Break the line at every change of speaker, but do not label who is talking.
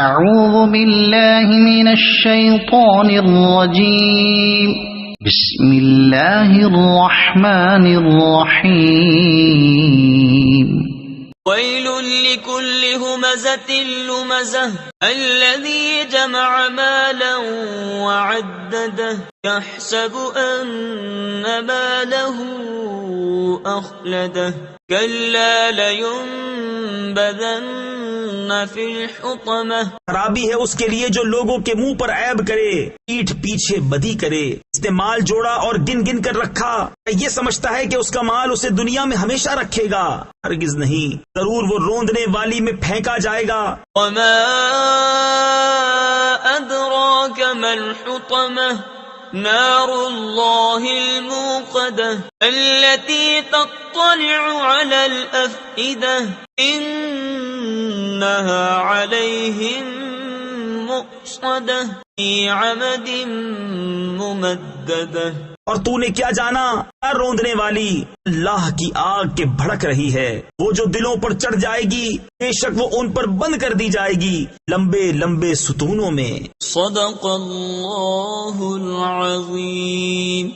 اعوذ باللہ من الشیطان الرجیم بسم اللہ الرحمن الرحیم
ويل لكل همزة لمزة الذي جمع مالا وعدده يحسب أن ماله أخلده كلا لينبذن في الحطمة.
خرابی ہے اس کے لیے جو لوگوں کے منہ پر عیب کرے، پیٹھ پیچھے بدی کرے. اس نے مال جوڑا اور گن گن کر رکھا، یہ سمجھتا ہے کہ اس کا مال اسے دنیا میں ہمیشہ رکھے گا. ہرگز نہیں، ضرور وہ روندنے والی میں پھینکا جائے گا.
وما أدراك ما الحطمة نار الله الموقدة التي تطلع على الأفئدة إنها عليهم مؤصدة في عمد ممددة.
اور تو نے کیا جانا، روندنے والی اللہ کی آگ کے بھڑک رہی ہے، وہ جو دلوں پر چڑھ جائے گی، بے شک وہ ان پر بند کر دی جائے گی لمبے لمبے ستونوں میں.
صدق اللہ العظیم.